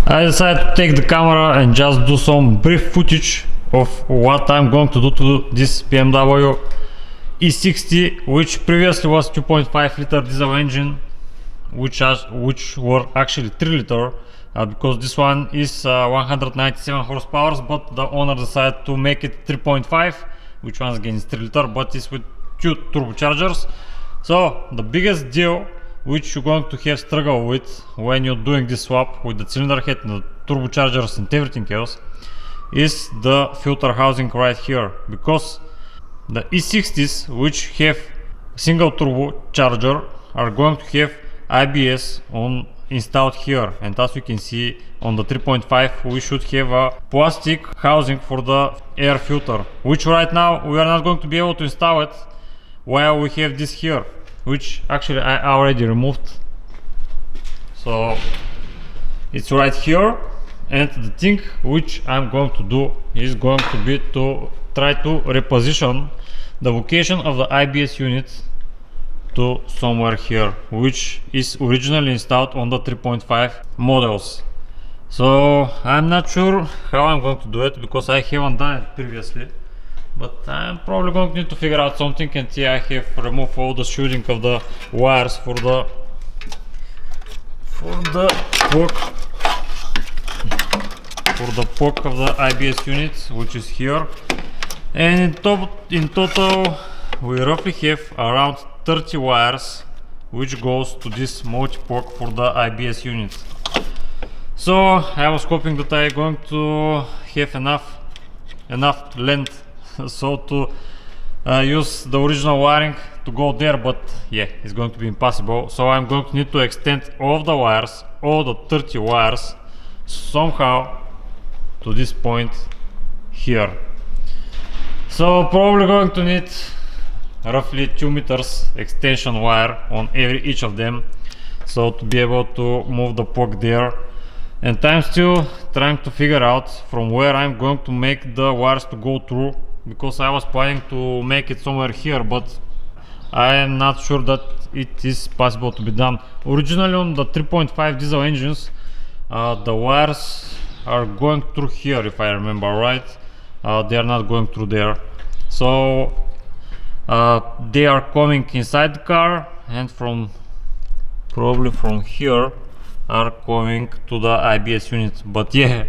I decided to take the camera and just do some brief footage of what I'm going to do to this BMW E60, which previously was 2.5 liter diesel engine, which were actually 3 liter, because this one is 197 horsepower, but the owner decided to make it 3.5, which once again is 3 liter, but it's with 2 turbochargers. So the biggest deal which you're going to have struggle with when you're doing this swap with the cylinder head and the turbochargers and everything else is the filter housing right here, because the E60s which have single turbocharger are going to have ABS installed here, and as you can see on the 3.5 we should have a plastic housing for the air filter, which right now we are not going to be able to install it while we have this here, which actually I already removed. So it's right here, and the thing which I'm going to do is going to be to try to reposition the location of the ABS unit to somewhere here, which is originally installed on the 3.5 models. So I'm not sure how I'm going to do it, because I haven't done it previously, but I'm probably going to need to figure out something. And here I have removed all the shielding of the wires for the plug of the ABS unit, which is here. And in total we roughly have around 30 wires which goes to this multi-plug for the ABS unit. So I was hoping that I'm going to have enough length so to use the original wiring to go there, but yeah, it's going to be impossible. So I'm going to need to extend all of the wires, all the 30 wires, somehow to this point here. So probably going to need roughly 2 meters extension wire on each of them, so to be able to move the plug there. And I'm still trying to figure out from where I'm going to make the wires to go through, because I was planning to make it somewhere here, but I am not sure that it is possible to be done. Originally on the 3.5 diesel engines, the wires are going through here, if I remember right. They are not going through there, so they are coming inside the car, and probably from here are coming to the ABS unit. But yeah,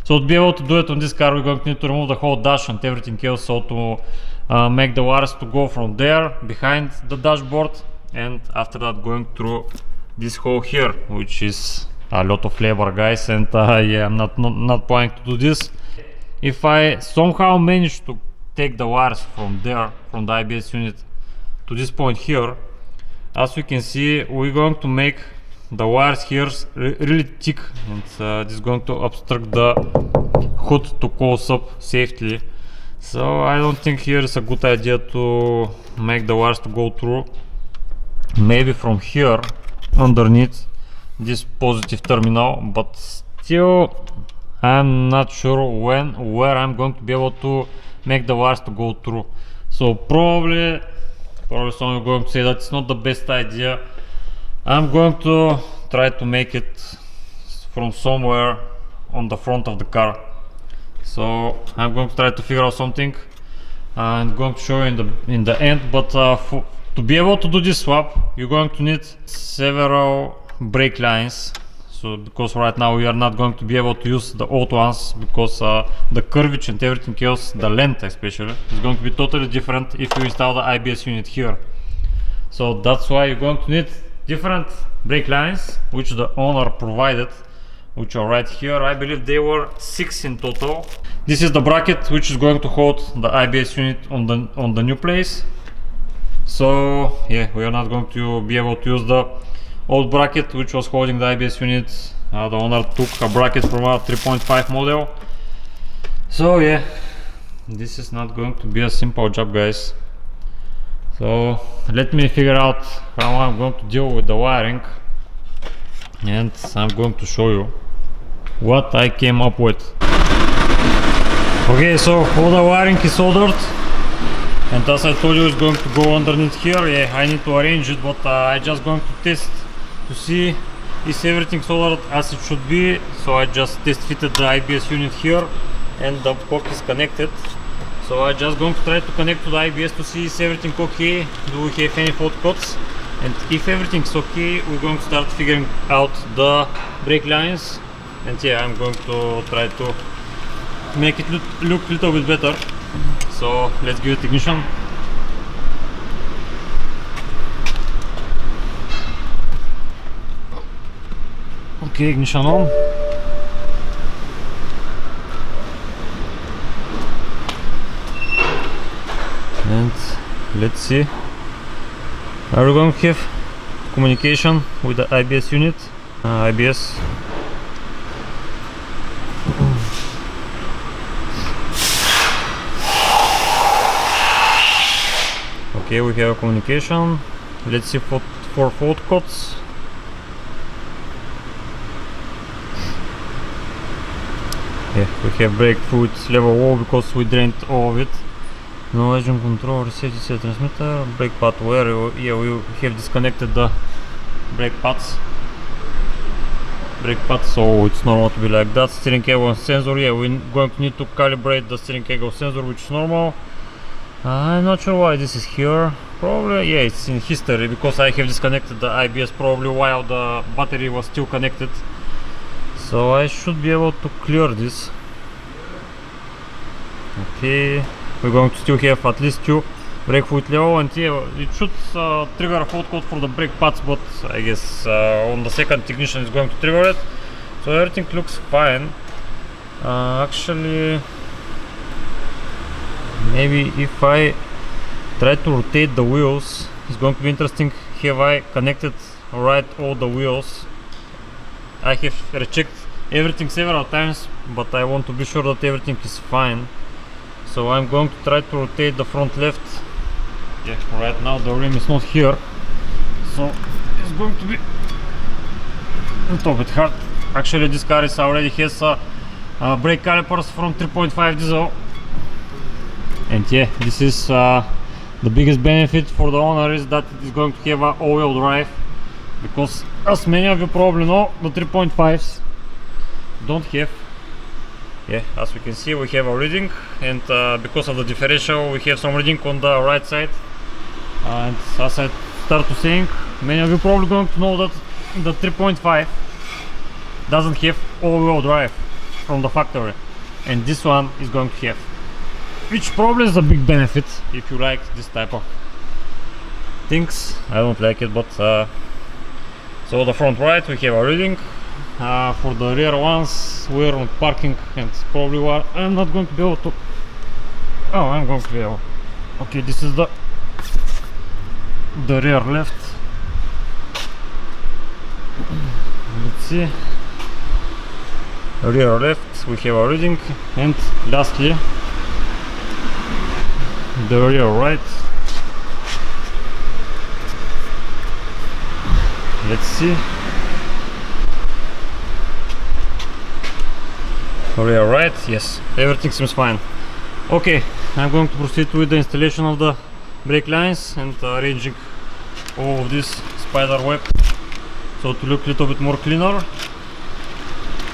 so to be able to do it on this car, we're going to need to remove the whole dash and everything else, so to make the wires to go from there behind the dashboard, and after that going through this hole here, which is a lot of labor, guys. And yeah, I'm not planning to do this. If I somehow manage to take the wires from there, from the ABS unit to this point here, as you can see, we're going to make the wires here really thick, and this is going to obstruct the hood to close up safely. So I don't think here is a good idea to make the wires to go through. Maybe from here underneath this positive terminal, but still I'm not sure where I'm going to be able to make the wires to go through. So probably someone is going to say that it's not the best idea. I'm going to try to make it from somewhere on the front of the car. So I'm going to try to figure out something, and I'm going to show you in the end. But to be able to do this swap, you're going to need several brake lines. So because right now we are not going to be able to use the old ones, because the curvature and everything else, the length especially, is going to be totally different if you install the ABS unit here. So that's why you're going to need different brake lines, which the owner provided, which are right here. I believe they were 6 in total. This is the bracket which is going to hold the ABS unit on the new place. So yeah, we are not going to be able to use the old bracket which was holding the ABS unit. The owner took a bracket from a 3.5 model. So yeah, this is not going to be a simple job, guys. So let me figure out how I'm going to deal with the wiring, and I'm going to show you what I came up with. Okay, so all the wiring is soldered, and as I told you, it's going to go underneath here. Yeah, I need to arrange it, but I just going to test to see is everything soldered as it should be. So I just test fitted the ABS unit here and the POC is connected. So I'm just going to try to connect to the ABS to see is everything okay, do we have any fault codes, and if everything's okay, we're going to start figuring out the brake lines. And yeah, I'm going to try to make it look a little bit better. So let's give it ignition. Okay, ignition on. And let's see. Are we going to have communication with the ABS unit? ABS. Okay, we have a communication. Let's see for fault codes. Yeah, we have brake fluid level low because we drained all of it. No engine control, reset transmitter, brake pad wear. Yeah, we have disconnected the brake pads. So it's normal to be like that. Steering cable and sensor. Yeah, we're going to need to calibrate the steering cable sensor, which is normal. I'm not sure why this is here. Probably, yeah, it's in history because I have disconnected the ABS probably while the battery was still connected. So I should be able to clear this. Okay, we're going to still have at least 2 brake fluid level, and yeah, it should trigger a fault code for the brake pads, but I guess on the second ignition is going to trigger it. So everything looks fine. Actually, maybe if I try to rotate the wheels, it's going to be interesting. Have I connected right all the wheels? I have rechecked everything several times, but I want to be sure that everything is fine. So I'm going to try to rotate the front left. Yeah, right now the rim is not here, so it's going to be a little bit hard. Actually, this car already has brake calipers from 3.5 diesel. And yeah, this is the biggest benefit for the owner, is that it is going to have an all-wheel drive, because as many of you probably know, the 3.5s don't have. Yeah, as we can see, we have a reading, and because of the differential we have some reading on the right side. And as I start to saying, many of you probably going to know that the 3.5 doesn't have all-wheel drive from the factory, and this one is going to have, which probably is a big benefit if you like this type of things. I don't like it, but so the front right we have a reading. For the rear ones we're on parking, and probably I'm not going to be able to. Oh, I'm going to be able. Okay, this is the rear left. Let's see. Rear left we have a reading, and lastly the rear right. Let's see. Rear right, yes, everything seems fine. Okay, I'm going to proceed with the installation of the brake lines and arranging all of this spider web, so to look a little bit more cleaner.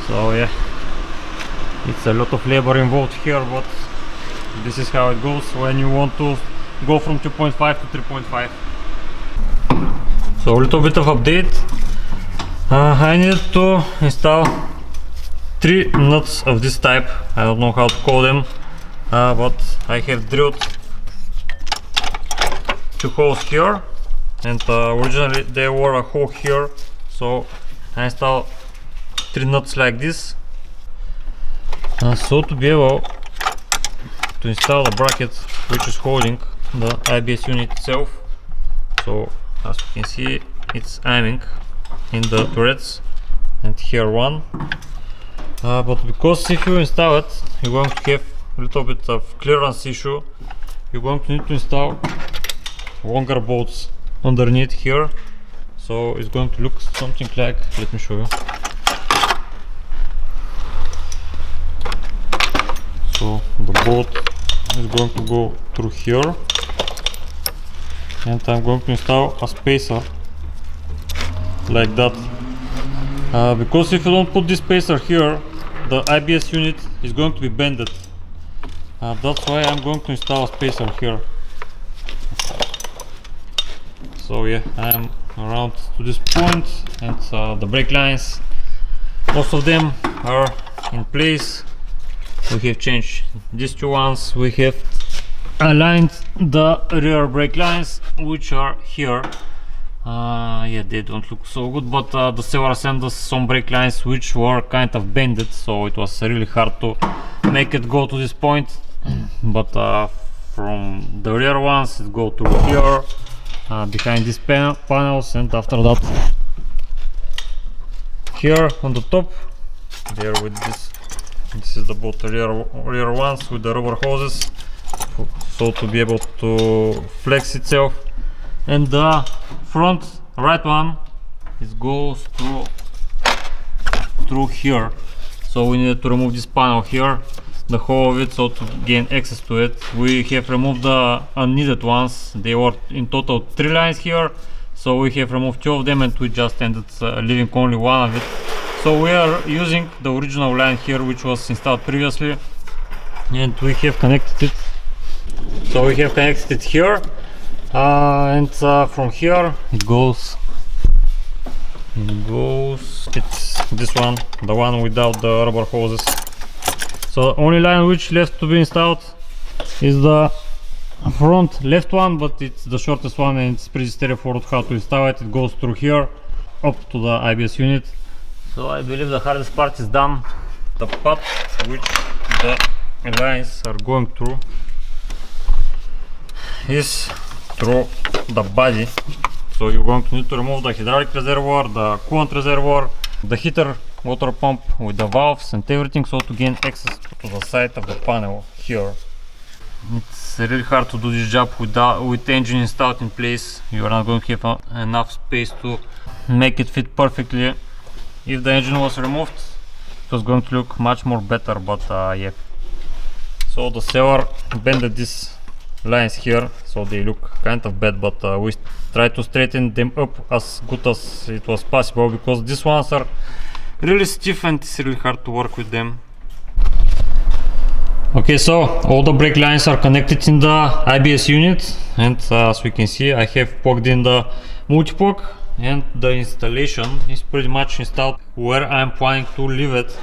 So yeah, it's a lot of labor involved here, but this is how it goes when you want to go from 2.5 to 3.5. So a little bit of update. I needed to install 3 nuts of this type. I don't know how to call them, but I have drilled 2 holes here, and originally there were a hole here, so I installed 3 nuts like this. So to be able to install the bracket which is holding the ABS unit itself, so as you can see it's aiming in the turrets, and here one. But because if you install it, you're going to have a little bit of clearance issue, you're going to need to install longer bolts underneath here. So it's going to look something like, let me show you. So the bolt is going to go through here, and I'm going to install a spacer like that Because if you don't put this spacer here, the ABS unit is going to be bended. That's why I'm going to install a spacer here. So yeah, I'm around to this point, and the brake lines, most of them are in place. We have changed these two ones. We have aligned the rear brake lines, which are here. Yeah, they don't look so good, but the seller sent us some brake lines which were kind of bended, so it was really hard to make it go to this point. But from the rear ones it go through here, behind these panels, and after that here on the top there with this is the both rear ones with the rubber hoses, so to be able to flex itself. And the front right one, it goes through here, so we need to remove this panel here, the whole of it, so to gain access to it. We have removed the unneeded ones. They were in total 3 lines here, so we have removed 2 of them, and we just ended leaving only one of it. So we are using the original line here, which was installed previously, and we have connected it. So we have connected it here, and from here it goes. It's this one, the one without the rubber hoses. So the only line which left to be installed is the front left one, but it's the shortest one, and it's pretty straightforward how to install it. It goes through here up to the ABS unit. So I believe the hardest part is done. The part which the lines are going through is through the body. So you're going to need to remove the hydraulic reservoir, the coolant reservoir, the heater, water pump with the valves and everything, so to gain access to the side of the panel here. It's really hard to do this job with the engine installed in place. You are not going to have enough space to make it fit perfectly. If the engine was removed, it was going to look much more better, but yeah. So the seller bended these lines here, so they look kind of bad, but we try to straighten them up as good as it was possible, because these ones are really stiff and it's really hard to work with them. Okay, so all the brake lines are connected in the ABS unit, and as we can see, I have plugged in the multi-plug, and the installation is pretty much installed where I'm planning to leave it.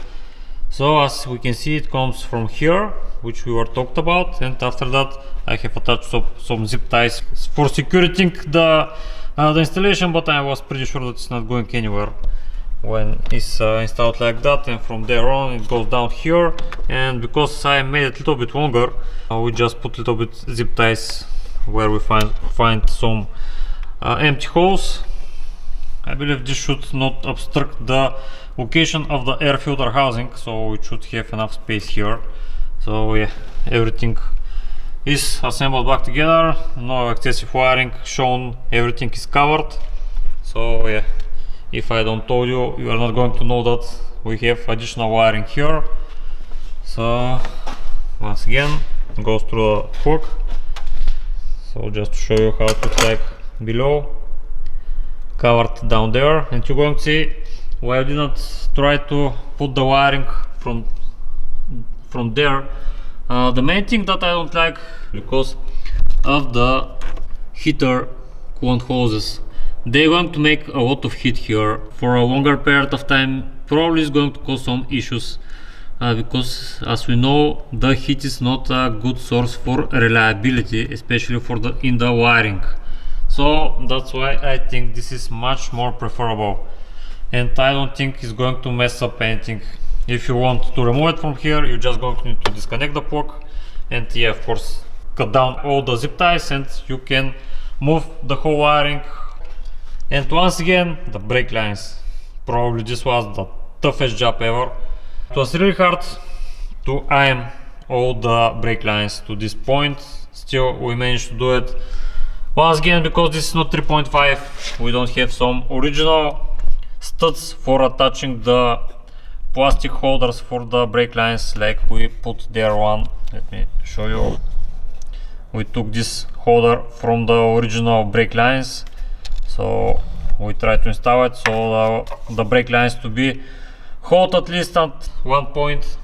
So as we can see, it comes from here, which we were talked about, and after that I have attached some zip ties for securing the installation, but I was pretty sure that it's not going anywhere when it's installed like that. And from there on it goes down here, and because I made it a little bit longer, we just put a little bit zip ties where we find some empty holes. I believe this should not obstruct the location of the air filter housing, so it should have enough space here. So yeah, everything is assembled back together, no excessive wiring shown, everything is covered. So yeah, if I don't told you, you are not going to know that we have additional wiring here. So once again, it goes through a plug. So just to show you how it looks like below, covered down there. And you're going to see why I did not try to put the wiring from there. The main thing that I don't like, because of the heater coolant hoses, they're going to make a lot of heat here for a longer period of time. Probably is going to cause some issues, because as we know, the heat is not a good source for reliability, especially for in the wiring. So that's why I think this is much more preferable, and I don't think it's going to mess up anything. If you want to remove it from here, you're just going to need to disconnect the plug, and yeah, of course, cut down all the zip ties, and you can move the whole wiring. And once again, the brake lines. Probably this was the toughest job ever. It was really hard to aim all the brake lines to this point. Still, we managed to do it. Once again, because this is not 3.5, we don't have some original studs for attaching the plastic holders for the brake lines like we put there one. Let me show you. We took this holder from the original brake lines, so we try to install it, so the brake line is to be held at least at one point.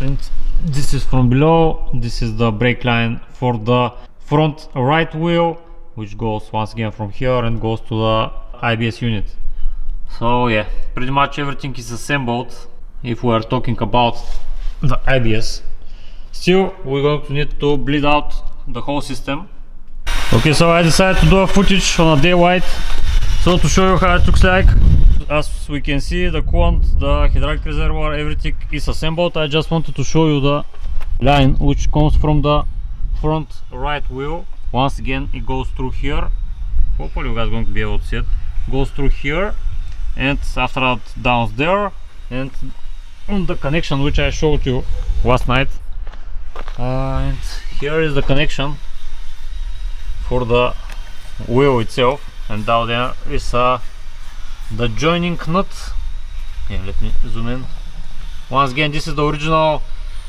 And this is from below. This is the brake line for the front right wheel, which goes once again from here and goes to the ABS unit. So yeah, pretty much everything is assembled if we are talking about the ABS. Still, we're going to need to bleed out the whole system. Okay, so I decided to do a footage on a daylight, so to show you how it looks like. As we can see, the coolant, the hydraulic reservoir, everything is assembled. I just wanted to show you the line which comes from the front right wheel. Once again, it goes through here. Hopefully you guys are going to be able to see it. Goes through here, and after that down there, and on the connection which I showed you last night. And here is the connection for the wheel itself, and down there is the joining nut. Yeah, let me zoom in. Once again, this is the original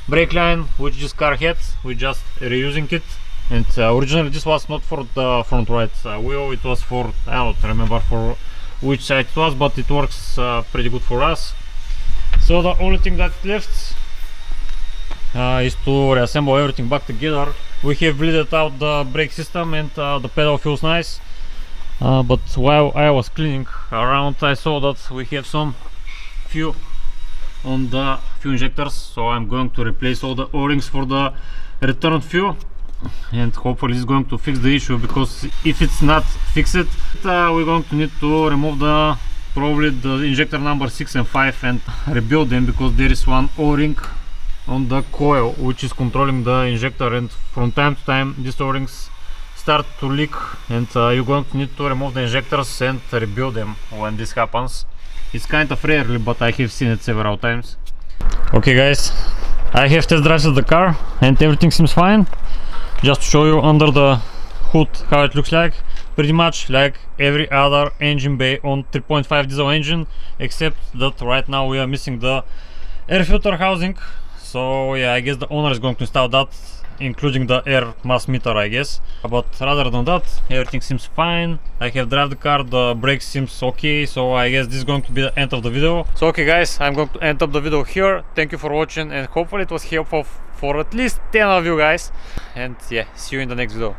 brake line which this car had. We're just reusing it, and originally this was not for the front right wheel, it was for, I don't remember for which side it was, but it works pretty good for us. So the only thing that's left is to reassemble everything back together. We have bleeded out the brake system, and the pedal feels nice. But while I was cleaning around, I saw that we have some fuel on the fuel injectors, so I'm going to replace all the O-rings for the return fuel, and hopefully it's going to fix the issue, because if it's not fixed, we're going to need to remove probably the injector number 6 and 5 and rebuild them, because there is one O-ring on the coil which is controlling the injector, and from time to time these O-rings start to leak, and you're going to need to remove the injectors and rebuild them when this happens. It's kind of rarely, but I have seen it several times. Okay guys, I have test driven the car and everything seems fine. Just to show you under the hood how it looks like. Pretty much like every other engine bay on 3.5 diesel engine, except that right now we are missing the air filter housing. So yeah, I guess the owner is going to install that, including the air mass meter, I guess. But rather than that, everything seems fine. I have driven the car, the brakes seems okay, so I guess this is going to be the end of the video. So okay guys, I'm going to end up the video here. Thank you for watching, and hopefully it was helpful for at least 10 of you guys. And yeah, see you in the next video.